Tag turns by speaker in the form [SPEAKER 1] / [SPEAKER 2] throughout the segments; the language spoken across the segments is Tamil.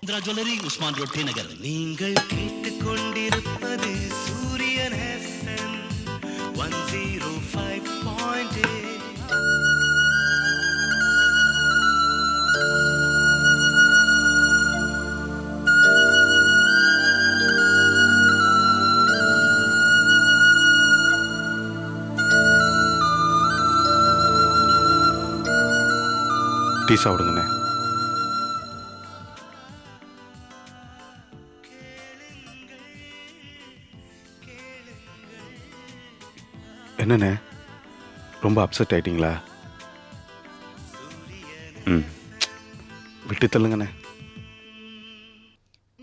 [SPEAKER 1] ஜுவல்லரி, உஸ்மான் ரோட், டி நகர்.
[SPEAKER 2] நீங்கள் கேட்டுக்கொண்டிருப்பது சூரியன் FM 105.8.
[SPEAKER 3] டீ சாப்பிடுங்கண்ணே. என்னண்ணே, ரொம்ப அப்செட் ஆயிட்டீங்களா? விட்டு தள்ளுங்கண்ணே.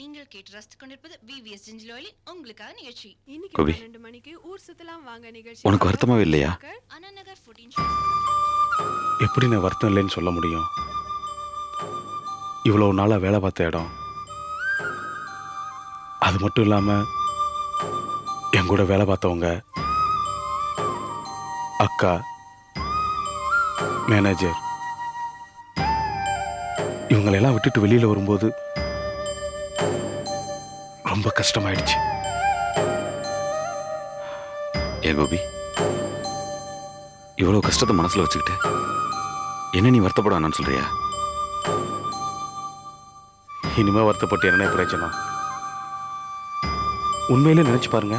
[SPEAKER 4] நீங்கள் கேட்டு ரசித்துக் கொண்டிருப்பது விவிஎஸ் ஜிஞ்சர் ஆயிலின் உங்களுக்காக நிகழ்ச்சி.
[SPEAKER 5] இன்னைக்கு 12 மணிக்கு ஊர் சுத்தலாம் வாங்க நிகழ்ச்சி.
[SPEAKER 6] உனக்கு வருத்தமாவே இல்லையா?
[SPEAKER 4] அண்ணா நகர் 14.
[SPEAKER 3] எப்படி நான் வருத்தம் இல்லைன்னு சொல்ல முடியும்? இவ்வளவு நாளா வேலை பார்த்த இடம், அது மட்டும் இல்லாம என் கூட வேலை பார்த்தவங்க, அக்கா, மேனேஜர், இவங்களெல்லாம் விட்டுட்டு வெளியில வரும்போது ரொம்ப கஷ்டமாயிடுச்சு.
[SPEAKER 6] ஏ கோபி, இவ்வளவு கஷ்டத்தை மனசுல வச்சுக்கிட்டு என்ன நீ வருத்தப்பட வேணாம்னு சொல்றியா?
[SPEAKER 3] இனிமே வருத்தப்பட்டு என்ன பிரச்சனை? உண்மையிலே நினைச்சு பாருங்க,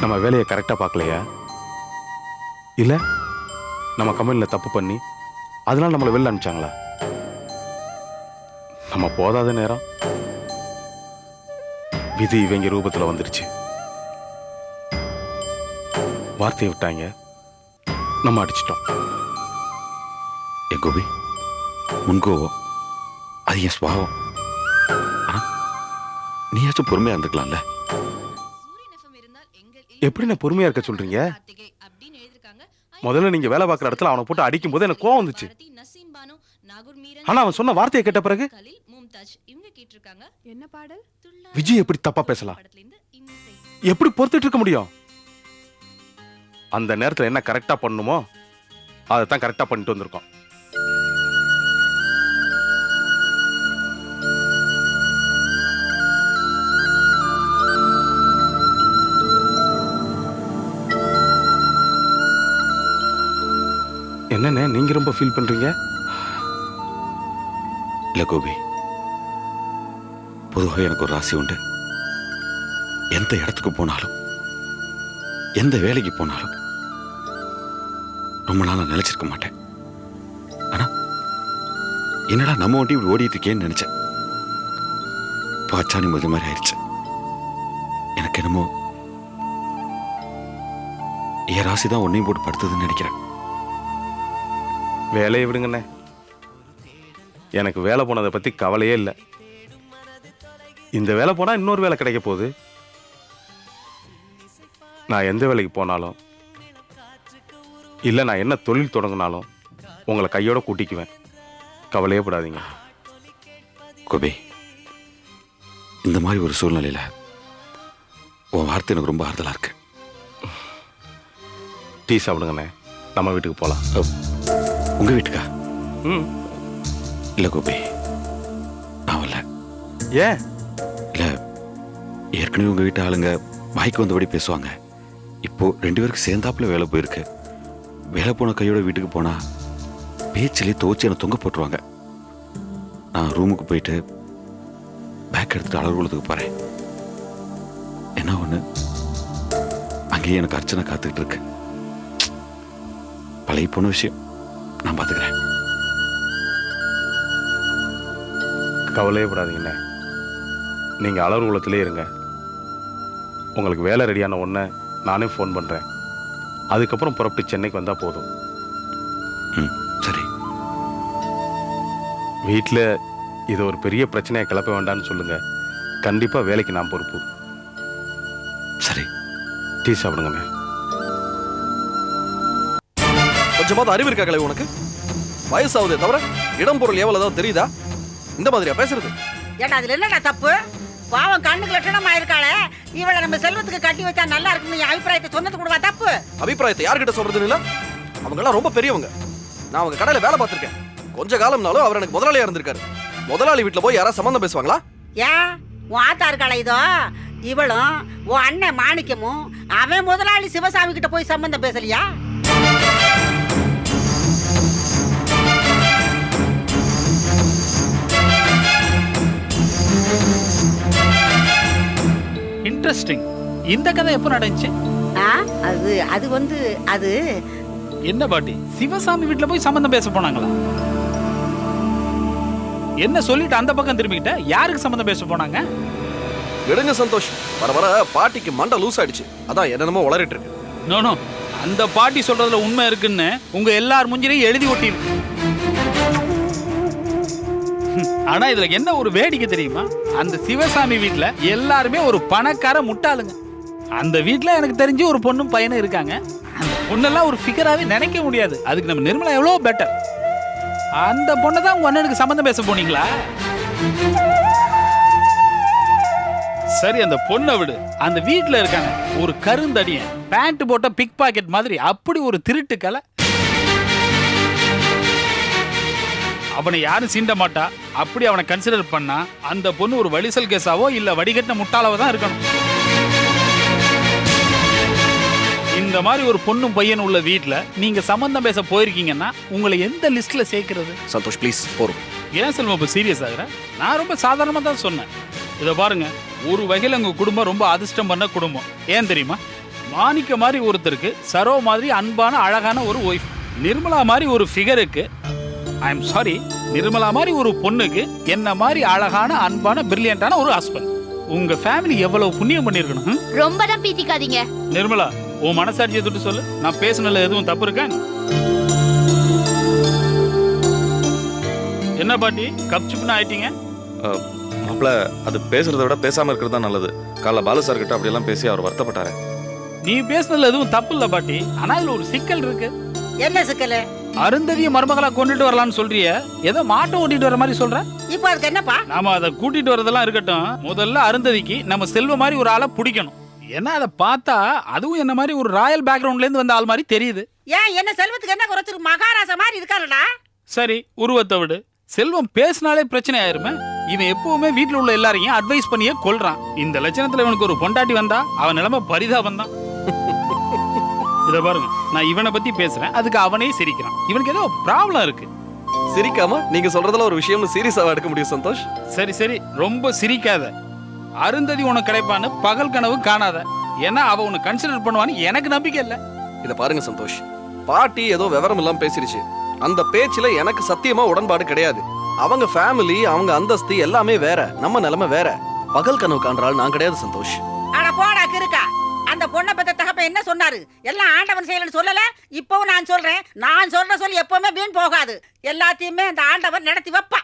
[SPEAKER 3] நம்ம வேலையை கரெக்டா பார்க்கலையா? இல்ல நம்ம கம்பெனில தப்பு பண்ணி அதனால நம்மளை வெளில அனுப்பிச்சாங்களா? நம்ம போதாத நேரம் விதி இவங்க ரூபத்துல வந்துருச்சு. வார்த்தையை விட்டாங்க, நம்ம அடிச்சிட்டோம்.
[SPEAKER 6] ஏ கோபி, முன்கோவம் அது என் சுபாவம். ஆனா நீயாச்சும் பொறுமையா இருந்துக்கலாம்ல.
[SPEAKER 4] சூரியன் FM இருந்தால் எங்கள்
[SPEAKER 3] எப்படி நான் பொறுமையா இருக்க சொல்றீங்க?
[SPEAKER 4] கார்த்திகை அப்படின்னு எழுதிருக்காங்க.
[SPEAKER 3] முதல்ல நீங்க வேலை பார்க்குற இடத்துல அவனை போட்டு அடிக்கும் போது எனக்கு கோவம் வந்துச்சு.
[SPEAKER 4] பாரதி, நசீம் பானு, நாகூர் மீரன்,
[SPEAKER 3] ஆனா அவன் சொன்ன வார்த்தையை கேட்ட பிறகு
[SPEAKER 4] கலில், மும்தாஜ் இவங்க கேட்டிருக்காங்க.
[SPEAKER 5] என்ன பாடல்?
[SPEAKER 4] துள்ளா
[SPEAKER 3] விஜய் எப்படி தப்பா பேசலாம்?
[SPEAKER 4] படத்துல இருந்து இன்னிசை.
[SPEAKER 3] எப்படி பொறுத்துட்டு இருக்க முடியும்? அந்த நேரத்துல என்ன கரெக்டா பண்ணணுமோ அதை தான் கரெக்டா பண்ணிட்டு வந்திருக்கோம். என்னண்ணே நீங்க ரொம்ப ஃபீல் பண்றீங்க?
[SPEAKER 6] இல்ல கோபி, பொதுவாக எனக்கு ஒரு ராசி உண்டு. எந்த இடத்துக்கு போனாலும், எந்த வேலைக்கு போனாலும் ரொம்ப நாளா நினைச்சிருக்க மாட்டேன். ஆனா என்னடா நம்ம வண்டி இப்படி ஓடிட்டு இருக்கேன்னு நினைச்சேன். பாச்சாணி மது மாதிரி ஆயிடுச்சு. எனக்கு என்னமோ என் ராசி தான் ஒன்னையும் போட்டு படுத்ததுன்னு நினைக்கிறேன்.
[SPEAKER 3] வேலையை விடுங்கண்ணே, எனக்கு வேலை போனதை பத்தி கவலையே இல்லை. இந்த வேலை போனா இன்னொரு வேலை கிடைக்க போகுது. நான் எந்த வேலைக்கு போனாலும், இல்லை நான் என்ன தொழில் தொடங்கினாலும் உங்களை கையோட கூட்டிக்குவேன். கவலையே படாதீங்க.
[SPEAKER 6] கோபி, இந்த மாதிரி ஒரு சூழ்நிலையில உன் வார்த்தை எனக்கு ரொம்ப ஆறுதலா இருக்கு.
[SPEAKER 3] டீ சாப்பிடுங்கண்ணே, நம்ம வீட்டுக்கு போகலாம்.
[SPEAKER 6] உங்க வீட்டுக்கா?
[SPEAKER 3] ம்.
[SPEAKER 6] இல்ல கோபி, நான் வரல.
[SPEAKER 3] ஏன்?
[SPEAKER 6] இல்ல, ஏற்கனவே உங்க வீட்டு ஆளுங்க வாய்க்கு வந்தபடி பேசுவாங்க. இப்போ 2 பேருக்கு சேர்ந்தாப்புல வேலை போயிருக்கு. வேலை போன கையோட வீட்டுக்கு போனா பேச்சிலே துவச்சி என்னை தொங்க போட்டுருவாங்க. நான் ரூமுக்கு போயிட்டு பேக் எடுத்துட்டு அலுவலகத்துக்கு போறேன். என்ன ஒண்ணு, அங்கேயே எனக்கு அர்ச்சனை காத்துக்கிட்டு இருக்கு. பழைய போன விஷயம், நான் பாத்துக்கிறேன்.
[SPEAKER 3] கவலையே படாதீங்கண்ணே, நீங்கள் அலுவலகத்திலே இருங்க. உங்களுக்கு வேலை ரெடியான உடனே நானே ஃபோன் பண்ணுறேன். அதுக்கப்புறம் புறப்பட்டு சென்னைக்கு வந்தால் போதும்.
[SPEAKER 6] சரி.
[SPEAKER 3] வீட்டில் இது ஒரு பெரிய பிரச்சனையை கிளப்ப வேண்டாம்னு சொல்லுங்கள். கண்டிப்பாக வேலைக்கு நான் பொறுப்பு.
[SPEAKER 6] சரி.
[SPEAKER 3] டீ சாப்பிடுங்கண்ணே.
[SPEAKER 7] கொஞ்சமாவது அறிவு இருக்கா கலை உனக்கு? வயசாகுதே தவிர இடம் பொருள் எவ்வளவு ஏதாவது தெரியுதா? இந்த மாதிரியா பேசுறது?
[SPEAKER 8] ஏண்டா அதுல என்னடா தப்பு? பாவம் கண்ணுக்கு லட்சணமா இருக்காளே, இவளை நம்ம செல்வத்துக்கு கட்டி வச்சா நல்லா இருக்குன்னு என் அபிப்பிராயத்தை சொன்னது கூடவா தப்பு?
[SPEAKER 7] அபிப்பிராயத்தை யார்கிட்ட சொல்றதுன்னு இல்ல, அவங்க எல்லாம் ரொம்ப பெரியவங்க. நான் அவங்க கடையில வேலை பார்த்திருக்கேன். கொஞ்ச காலம்னாலும் அவர் எனக்கு முதலாளியா இருந்திருக்காரு. முதலாளி வீட்டுல போய் யாராவது சம்பந்தம் பேசுவாங்களா?
[SPEAKER 8] ஏன் உன் ஆத்தா இருக்காள இதோ இவளும் உன் அண்ணன் மாணிக்கமும் அவன் முதலாளி சிவசாமி கிட்ட போய் சம்பந்தம் பேசலையா?
[SPEAKER 9] இன்ட்ரெஸ்டிங். இந்த கதை எப்போ நடந்துச்சு?
[SPEAKER 8] அது வந்து அது
[SPEAKER 9] என்ன பாட்டி, சிவசாமி வீட்டுல போய் சம்பந்தம் பேச போனாங்களா? என்ன சொல்லிட்டு அந்த பக்கம் திரும்பிக்கிட்ட? யாருக்கு சம்பந்தம் பேச போனாங்க?
[SPEAKER 7] விடுங்க சந்தோஷ், வர வர பாட்டிக்கு மண்டை லூஸ் ஆயிடுச்சு. அதான் என்னென்னமோ வளரிட்டு இருக்கு.
[SPEAKER 9] நோ, அந்த பாட்டி சொல்றதுல உண்மை இருக்குன்னு உங்க எல்லார் முஞ்சிலையும் எழுதி ஒட்டிருக்கு. ஆனா இதுல என்ன ஒரு வேடிக்கை தெரியுமா? அந்த சிவசாமி வீட்டுல எல்லாருமே ஒரு பணக்கார முட்டாளுங்க. அந்த வீட்டுல எனக்கு தெரிஞ்சு ஒரு பொண்ணும் பையனும் இருக்காங்க. அந்த பொண்ணெல்லாம் ஒரு ஃபிகராவே நினைக்க முடியாது. அதுக்கு நம்ம நிர்மலா எவ்வளவு பெட்டர். அந்த பொண்ணை தான் உங்க அண்ணனுக்கு சம்பந்தம் பேச போனீங்களா? சரி, அந்த பொண்ணை விடு. அந்த வீட்டுல இருக்காங்க ஒரு கருந்தடியன், பேண்ட் போட்ட பிக் பாக்கெட் மாதிரி, அப்படி ஒரு திருட்டுக்கலை. அவனை யாரும் சீண்ட மாட்டா. அப்படி அவனை கன்சிடர் பண்ணா அந்த பொண்ணு ஒரு வலிசல் கேஸாவோ இல்ல வடிகட்டின முட்டாளாவோ தான் இருக்கணும். இந்த மாதிரி ஒரு பொண்ணும் பையன் உள்ள வீட்டுல நீங்க சம்பந்தம் பேச போயிருக்கீங்கன்னா உங்களை எந்த லிஸ்ட்ல சேர்க்கிறது?
[SPEAKER 7] சந்தோஷ் ப்ளீஸ் போறோம்.
[SPEAKER 9] ஏன் செல்வம் இப்ப சீரியஸ் ஆகுற? நான் ரொம்ப சாதாரணமா தான் சொன்னேன். இதை பாருங்க, ஒரு வகையில் உங்க குடும்பம் ரொம்ப அதிர்ஷ்டம் பண்ண குடும்பம். ஏன் தெரியுமா? மாணிக்க மாதிரி ஒருத்தருக்கு சரோ மாதிரி அன்பான அழகான ஒரு ஒய்ஃப், நிர்மலா மாதிரி ஒரு ஃபிகருக்கு, ஐ எம் சாரி, நிர்மலா மாதிரி ஒரு பொண்ணுக்கு என்ன மாதிரி அழகான அன்பான பிரில்லியண்டான ஒரு ஹஸ்பண்ட். உங்க ஃபேமிலி எவ்வளவு புண்ணியம் பண்ணிருக்கணும்.
[SPEAKER 10] ரொம்ப தான் பீத்திக்காதீங்க.
[SPEAKER 9] நிர்மலா, உன் மனசாட்சியை தொட்டு சொல்லு, நான் பேசுனதுல எதுவும் தப்பு இருக்கா? என்ன பாட்டி கப்சுப்னு ஆயிட்டீங்க?
[SPEAKER 11] மாப்பிள்ள, அது பேசுறதை விட பேசாம இருக்கிறது தான் நல்லது. காலைல பாலு சார் கிட்ட அப்படியெல்லாம் பேசி அவர் வருத்தப்பட்டாரு.
[SPEAKER 9] நீ பேசுனதுல எதுவும் தப்பு இல்ல பாட்டி, ஆனா இதுல ஒரு சிக்கல் இருக்கு.
[SPEAKER 8] என்ன சிக்கல்?
[SPEAKER 9] அருந்ததிய மருமகளா கொண்டுட்டு வரலாம்னு சொல்றிய, ஏதோ மாட்டை ஓட்டிட்டு வர மாதிரி சொல்ற.
[SPEAKER 8] இப்போ அதுக்கு என்னப்பா?
[SPEAKER 9] நாம அதை கூட்டிட்டு வரதெல்லாம் இருக்கட்டும், முதல்ல அருந்ததிக்கு நம்ம செல்வ மாதிரி ஒரு ஆளை பிடிக்கணும். ஏன்னா அதை பார்த்தா அதுவும் என்ன மாதிரி ஒரு ராயல் பேக்ரவுண்ட்ல இருந்து வந்த ஆள் மாதிரி தெரியுது.
[SPEAKER 8] ஏன் என்ன செல்வத்துக்கு என்ன குறைச்சிருக்கு? மகாராஜா மாதிரி இருக்காருடா.
[SPEAKER 9] சரி, உருவத்தை விடு. செல்வம் பேசினாலே பிரச்சனை ஆயிருமே. இவன் எப்பவுமே வீட்டுல உள்ள எல்லாரையும் அட்வைஸ் பண்ணியே கொள்றான். இந்த லட்சணத்துல இவனுக்கு ஒரு பொண்டாட்டி வந்தா அவன் நிலைமை பரிதாபம் தான். இத பாருங்க, நான் இவனை பத்தி பேசுறேன், அதுக்கு அவனே சிரிக்கிறான். இவனுக்கு ஏதோ ப்ராப்ளம் இருக்கு.
[SPEAKER 7] சிரிக்காம நீங்க சொல்றதுல ஒரு விஷயம்னு சீரியஸாவா எடுக்க முடியும் சந்தோஷ்?
[SPEAKER 9] சரி சரி, ரொம்ப சிரிக்காத. அருந்ததி உனக்கு கிடைப்பான்னு பகல் கனவு காணாத. ஏன்னா அவ உன்னை கன்சிடர் பண்ணுவான்னு எனக்கு நம்பிக்கை இல்லை.
[SPEAKER 7] இத பாருங்க சந்தோஷ், பாட்டி ஏதோ விவரம் இல்லாம பேசிருச்சு. அந்த பேச்சுல எனக்கு சத்தியமா உடன்பாடு கிடையாது. அவங்க ஃபேமிலி, அவங்க அந்தஸ்து எல்லாமே வேற, நம்ம நிலைமை வேற. பகல் கனவு காண்றாள் நான் கிடையாது சந்தோஷ்.
[SPEAKER 8] அட போடா கிறுக்கா. அந்த பொண்ணை பத்த தகப்ப என்ன சொன்னாரு? எல்லாம் ஆண்டவன் செயல்னு சொல்லல. இப்பவும் நான் சொல்றேன், நான் சொல்ற சொல்லி எப்பவுமே வீண் போகாது. எல்லாத்தையுமே அந்த ஆண்டவன் நடத்தி வைப்பா.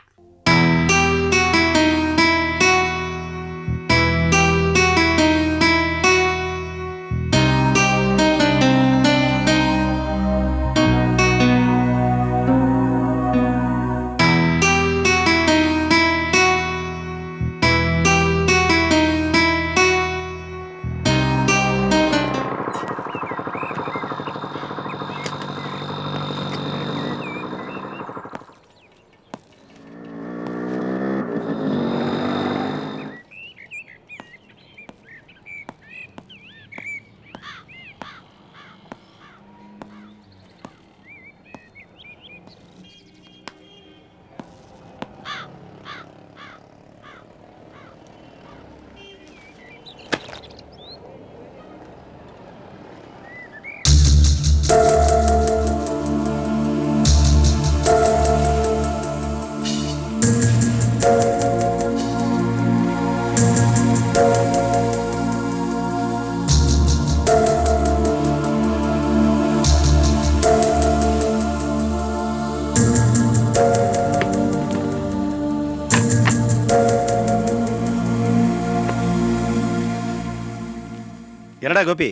[SPEAKER 12] என்னடா கோபி,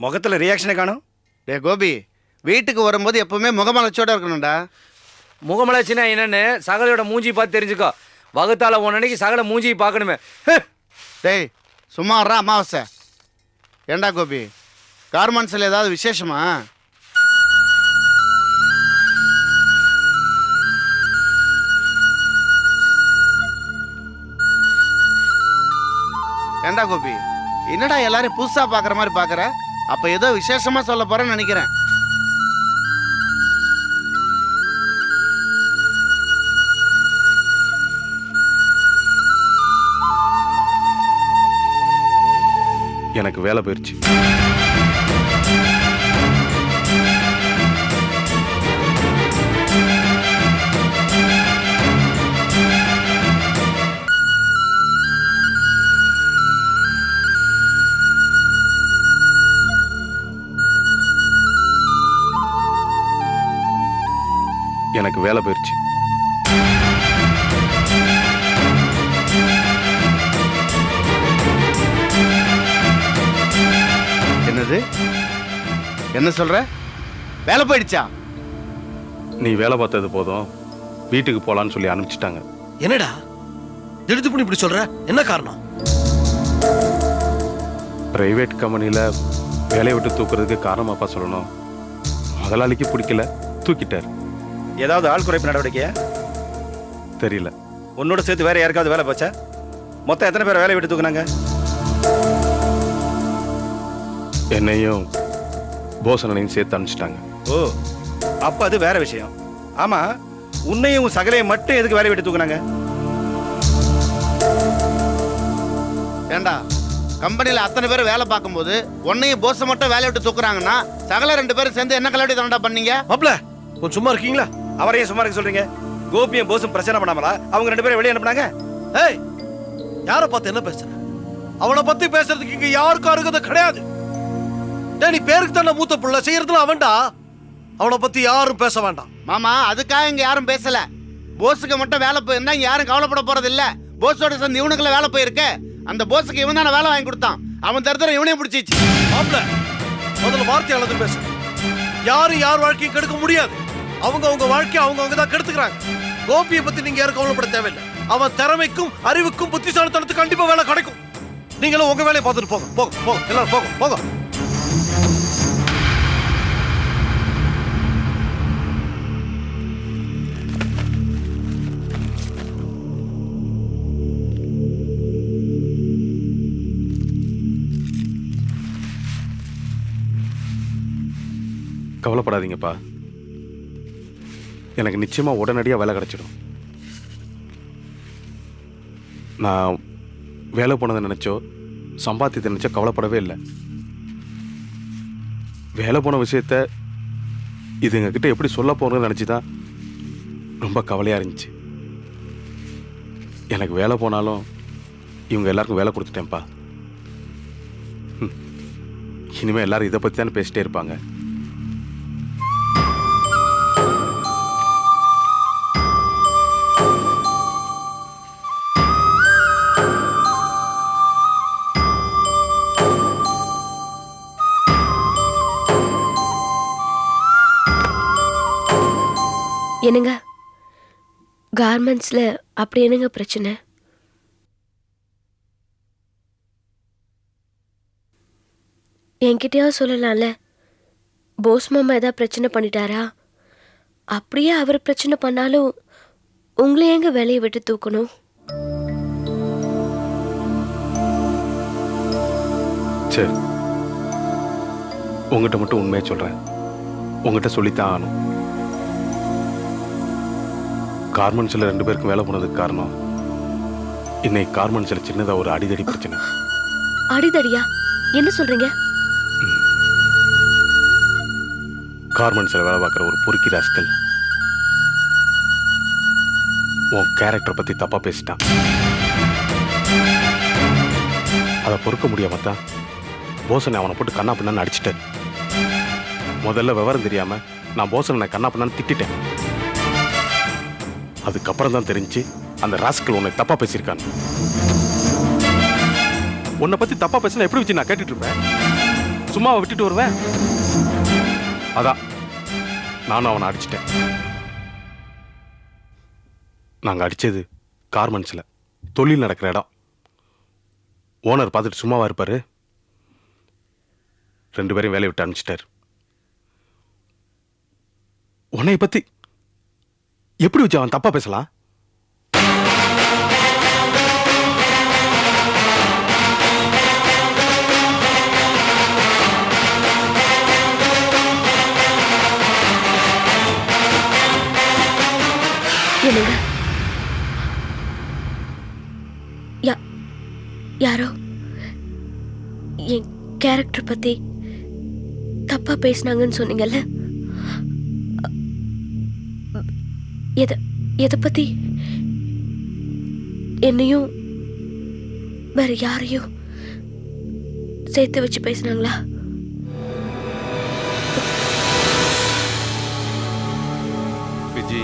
[SPEAKER 12] முகத்துல ரியாக்ஷனை காணும்?
[SPEAKER 13] டே கோபி, வீட்டுக்கு வரும்போது எப்பவுமே முகமலர்ச்சியோட இருக்கணும்டா.
[SPEAKER 14] முகமலர்ச்சினா என்னன்னு சகலையோட மூஞ்சி பார்த்து தெரிஞ்சுக்கோ. வகுத்தால ஒன்னன்னைக்கு சகலை மூஞ்சி பார்க்கணுமே.
[SPEAKER 13] டேய் சும்மா வர்றா அமாவாசை. ஏண்டா கோபி, கார்மெண்ட்ஸில் ஏதாவது விசேஷமா? என்னடா கோபி, என்னடா எல்லாரும் புதுசா பாக்குற மாதிரி பாக்குற? அப்ப ஏதோ விசேஷமா சொல்ல போறேன்னு நினைக்கிறேன்.
[SPEAKER 3] எனக்கு வேலை போயிடுச்சு. எனக்கு வேலை போயிடுச்சு.
[SPEAKER 13] என்னது? என்ன சொல்ற? வேலை போயிடுச்சா?
[SPEAKER 3] நீ வேலை பார்த்தது போதும், வீட்டுக்கு போலான்னு சொல்லி அனுப்பிச்சிட்டாங்க.
[SPEAKER 7] என்னடா திடுத்து பண்ணி இப்படி சொல்ற? என்ன காரணம்?
[SPEAKER 3] பிரைவேட் கம்பெனியில் வேலையை விட்டு தூக்குறதுக்கு காரணமாப்பா சொல்லணும். முதலாளிக்கு பிடிக்கல, தூக்கிட்டார்.
[SPEAKER 12] ஏதாவது ஆள் குறைப்பு நடவடிக்கையா?
[SPEAKER 3] தெரியல.
[SPEAKER 12] உன்னோட சேர்த்து வேற யாருக்காவது வேலை போச்சா? மொத்தம் எத்தனை பேர் வேலையை விட்டு தூக்குனாங்க?
[SPEAKER 3] என்னையும் போசனையும் சேர்த்து அனுப்பிச்சிட்டாங்க.
[SPEAKER 12] ஓ, அப்ப அது வேற விஷயம். ஆமா, உன்னையும் சகலையும் மட்டும் எதுக்கு வேலையை விட்டு தூக்குனாங்க?
[SPEAKER 13] ஏண்டா, கம்பெனில அத்தனை பேர் வேலை பார்க்கும்போது உன்னையும் போஸை மட்டும் வேலையை விட்டு தூக்குறாங்கன்னா சகல 2 பேரும் சேர்ந்து என்ன கலவடி தானடா பண்ணீங்க?
[SPEAKER 7] மாப்ள கொஞ்சம் சும்மா இருக்கீங்களா?
[SPEAKER 12] அவரையும் சும்மா இருக்க சொல்றீங்க? கோபியும் போஸும் பிரச்சனை பண்ணாமலா அவங்க 2 பேரும் வெளியே அனுப்புனாங்க?
[SPEAKER 7] ஏய், யாரை பார்த்து என்ன பேசுற? அவனை பத்தி பேசுறதுக்கு இங்க யாருக்கும் அருகதை கிடையாது. டேய், நீ பேருக்கு தானே மூத்த புள்ள, செய்யறதுல அவன்டா. அவனை பத்தி யாரும் பேச வேண்டாம்.
[SPEAKER 13] மாமா, அதுக்காக இங்க யாரும் பேசல. போஸுக்கு மட்டும் வேலை போயிருந்தா இங்க யாரும் கவலைப்பட போறது இல்ல. போஸோட சேர்ந்து இவனுக்குள்ள வேலை போயிருக்கு. அந்த போஸுக்கு இவன் தானே வேலை வாங்கி கொடுத்தான். அவன் தருத்தர இவனையும் பிடிச்சிச்சு.
[SPEAKER 7] மாப்ள, முதல்ல வார்த்தை அளந்து பேசு. யாரும் யார் வாழ்க்கையும் கெடுக்க முடியாது. அவங்க வாழ்க்கையை அவங்க தான் கெடுத்துக்கிறாங்க. கோபியை பத்தி நீங்க யாரும் கவலைப்பட தேவையில்லை. அவன் திறமைக்கும் அறிவுக்கும் புத்திசாலித்தனத்துக்கு கண்டிப்பா வேலை கிடைக்கும். நீங்களும் உங்க வேலையை பார்த்துட்டு போங்க. போங்க போங்க, எல்லாரும் போங்க போங்க.
[SPEAKER 3] கவலைப்படாதீங்கப்பா, எனக்கு நிச்சயமா உடனடியாக வேலை கிடைச்சிடும். நான் வேலை போனதை நினைச்சோ சம்பாத்தியத்தை நினைச்சோ கவலைப்படவே இல்லை. வேலை போன விஷயத்த இது எங்ககிட்ட எப்படி சொல்ல போறதுன்னு நினச்சிதான் ரொம்ப கவலையாக இருந்துச்சு. எனக்கு வேலை போனாலும் இவங்க எல்லாருக்கும் வேலை கொடுத்துட்டேன்ப்பா. இனிமேல் எல்லாரும் இதை பற்றி தானே பேசிட்டே இருப்பாங்க.
[SPEAKER 10] என்னங்க, கார்மெண்ட்ஸ்ல அப்படி என்னங்க பிரச்சனை? என்கிட்டயா சொல்லலாம்ல? போஸ் மாமா ஏதாவது பிரச்சனை பண்ணிட்டாரா? அப்படியே அவர் பிரச்சனை பண்ணாலும் உங்களை எங்க வேலையை விட்டு தூக்கணும்?
[SPEAKER 3] சரி, உங்ககிட்ட மட்டும் உண்மையை சொல்றேன். உங்ககிட்ட சொல்லித்தான் ஆகணும். கார்மெண்ட்ஸில் 2 பேருக்கும் வேலை போனதுக்கு காரணம் இன்னைக்கு கார்மெண்ட்ஸில் சின்னதாக ஒரு அடிதடி பிரச்சனை.
[SPEAKER 10] அடிதடியா? என்ன சொல்றீங்க?
[SPEAKER 3] கார்மெண்ட்ஸில் வேலை பார்க்குற ஒரு பொறுக்கி ராஸ்கல் உன் கேரக்டரை பற்றி தப்பாக பேசிட்டான். அதை பொறுக்க முடியாம தான் போசனை அவனை போட்டு கண்ணா பின்னான்னு அடிச்சிட்டேன். முதல்ல விவரம் தெரியாமல் நான் போசனை கண்ணா பின்னான்னு திட்டேன். அதுக்கப்புறம் தான் தெரிஞ்சு அந்த ராஸ்கல் உன்னை தப்பா பேசியிருக்கான். உன்னை பத்தி தப்பா பேசினா எப்படி வச்சு நான் கேட்டுட்டு இருப்பேன்? சும்மா விட்டுட்டு வருவேன்? அதான் நானும் அவனை அடிச்சிட்டேன். நாங்கள் அடிச்சது கார்மெண்ட்ஸில் தொழில் நடக்கிற இடம். ஓனர் பார்த்துட்டு சும்மாவா இருப்பாரு? 2 பேரையும் வேலையை விட்டு அனுப்பிச்சிட்டாரு. உன்னை பத்தி எப்படி வச்சு அவன் தப்பா பேசலாம்?
[SPEAKER 10] என்னங்க யாரோ என் கேரக்டர் பத்தி தப்பா பேசினாங்கன்னு சொன்னீங்கல்ல, எதை பத்தி? என்னையும் வேற யாரையும் சேர்த்து வச்சு பேசினாங்களா?
[SPEAKER 3] விஜி,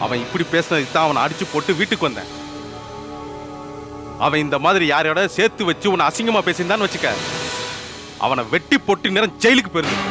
[SPEAKER 3] அவன் இப்படி பேசினதுக்கு தான் அவனை அடிச்சு போட்டு வீட்டுக்கு வந்தேன். அவன் இந்த மாதிரி யாரையோட சேர்த்து வச்சு உன்னை அசிங்கமா பேசியிருந்தான்னு வச்சுக்க, அவனை வெட்டி போட்டு நேரம் ஜெயிலுக்கு போயிருக்கு.